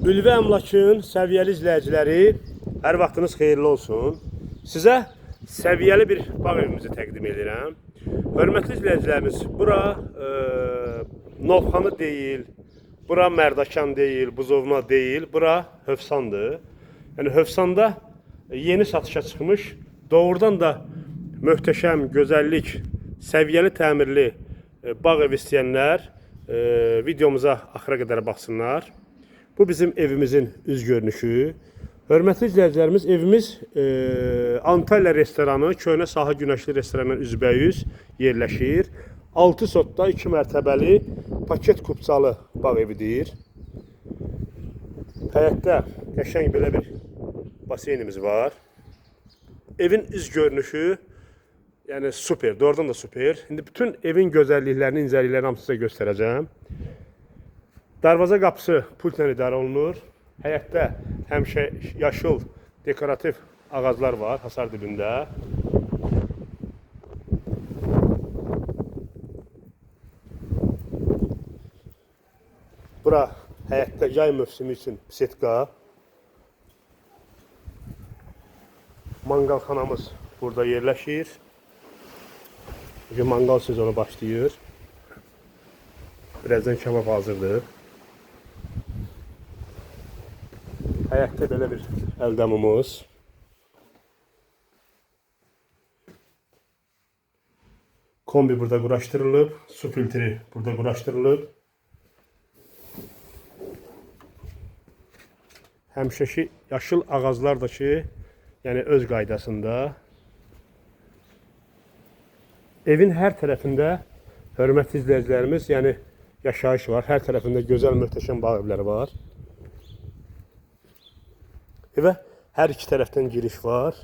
Ülvi Əmlakın səviyyəli izləyiciləri, hər vaxtınız xeyirli olsun. Sizə səviyyəli bir bağ evimizi təqdim edirəm. Hörmətli izləyicilərimiz, bura Novxanı deyil, bura Mərdakan deyil, Buzovna deyil, bura Hövsandır. Yəni Hövsanda yeni satışa çıxmış, doğrudan da möhtəşəm, gözəllik, səviyyəli təmirli bağ ev istəyənlər videomuza axıra qədər baxsınlar. Bu bizim evimizin üz görünüşü. Hörmətli izləyicilərimiz, evimiz Antalya restoranı, Köhnə Sahə Günəşli restoranının üzbəyüz yerləşir. 6 sotda 2 mərtəbəli paket kupçalı bağ evidir. Həyətdə qəşəng belə bir baseynimiz var. Evin üz görünüşü yəni super, doğrudan da super. İndi bütün evin gözəlliklərini, incəliklərini hamısı sizə göstərəcəm. Darvaza qapısı pultla idarə olunur. Həyətdə həmişə yaşıl dekorativ ağaclar var hasar dibində. Bura həyətdə yay mövsümü üçün bisetka. Mangalxanamız burada yerləşir. Bugün mangal sezonu başlayır. Birazdan kebab hazırdır. Həyətdə belə bir əldamımız. Kombi burada quraşdırılıb. Su filtri burada quraşdırılıb. Həmişəki yaşıl ağaclar da ki, yəni öz qaydasında. Evin hər tərəfində hörmətli izləyicilərimiz, yəni yaşayış var. Hər tərəfində gözəl, möhtəşəm bağ evləri var. Evə hər iki tərəfdən giriş var.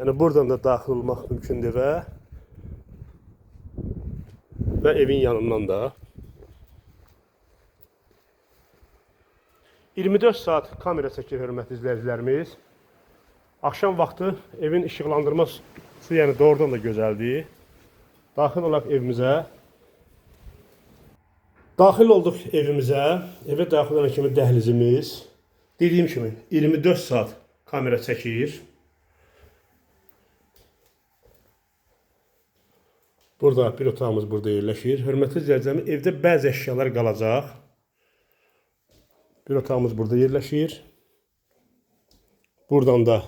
Yəni buradan da daxil olmaq mümkündür və evin yanından da. 24 saat kamera çəkir hörmətli izləyicilərimiz. Axşam vaxtı evin işıqlandırması yəni doğrudan da gözəldir. Daxil olaq evimizə. Daxil olduq evimizə. Evə daxil olan kimi dəhlizimiz. Dediyim kimi 24 saat kamera çəkir. Burada bir otağımız burada yerləşir. Hörmətli izləyicilərimiz, evdə bəzi əşyalar qalacaq. Bir otağımız burada yerləşir. Buradan da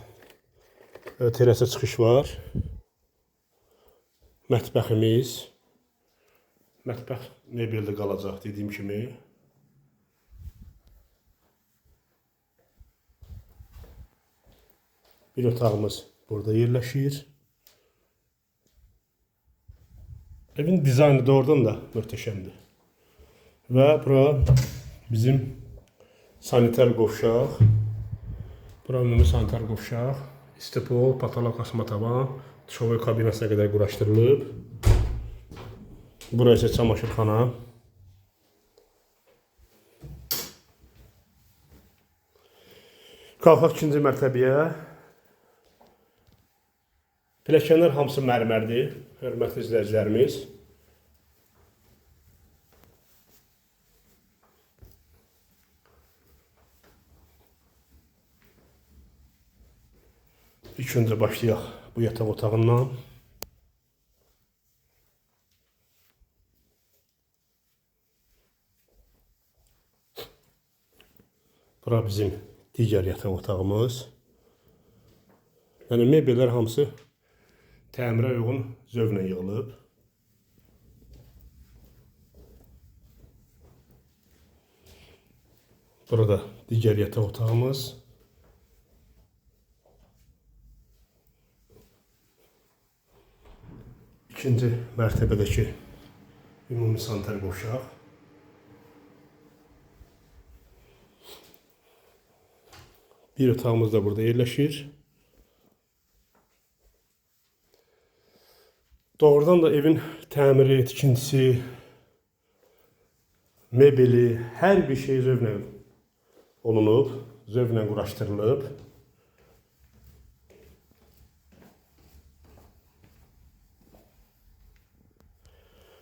terasa çıxış var. Mətbəximiz. Mətbəx mebeldə qalacaq dediyim kimi. Bir otağımız burada yerləşir. Evin dizaynı doğrudan da möhtəşəmdir. Və bura bizim sanitar qovşaq. Bura ümumi sanitar qovşaq. İstipol, patolog asma tavan, duşovoy kabinasına qədər quraşdırılıb. Bura isə çamaşırxana. Qalxaq ikinci mərtəbəyə. Pilləkənlər hamısı mərmərdir, hörmətli izləyicilərimiz. İlk öncə başlayaq bu yataq otağından. Bura bizim digər yataq otağımız. Yəni mebellər hamısı təmirə uyğun zövqlə yığılıb. Burada digər yataq otağımız. İkinci mərtəbədəki ümumi sanitar qovşaq. Bir otağımız da burada yerləşir. Doğrudan da evin təmiri, tikintisi, mebeli, hər bir şey zövqlə olunub, zövqlə quraşdırılıb.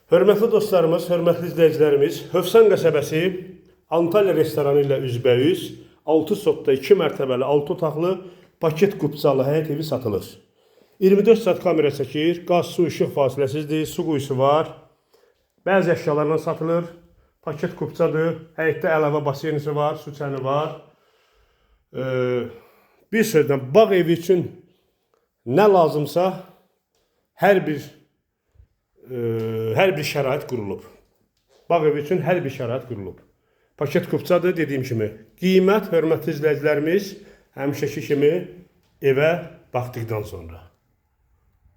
Hörmətli dostlarımız, hörmətli izləyicilərimiz, Hövsan qəsəbəsi Antalya restoranı ilə üzbəüz 6 sotda 2 mərtəbəli 6 otaqlı paket qubcalı həyət evi satılır. 24 saat kamera çəkir, qaz, su, işıq fasiləsizdir, su quyusu var. Bəzi əşyalarla satılır. Paket qubcadır, həyətdə əlavə basenisi var, su çəni var. Bir sözlə, bağ evi üçün nə lazımsa hər bir şərait qurulub. Bağ evi üçün hər bir şərait qurulub. Paket qubcadır, dediyim kimi. Qiymət, hörmətli izləyicilərimiz, həmişəki kimi evə baxdıqdan sonra.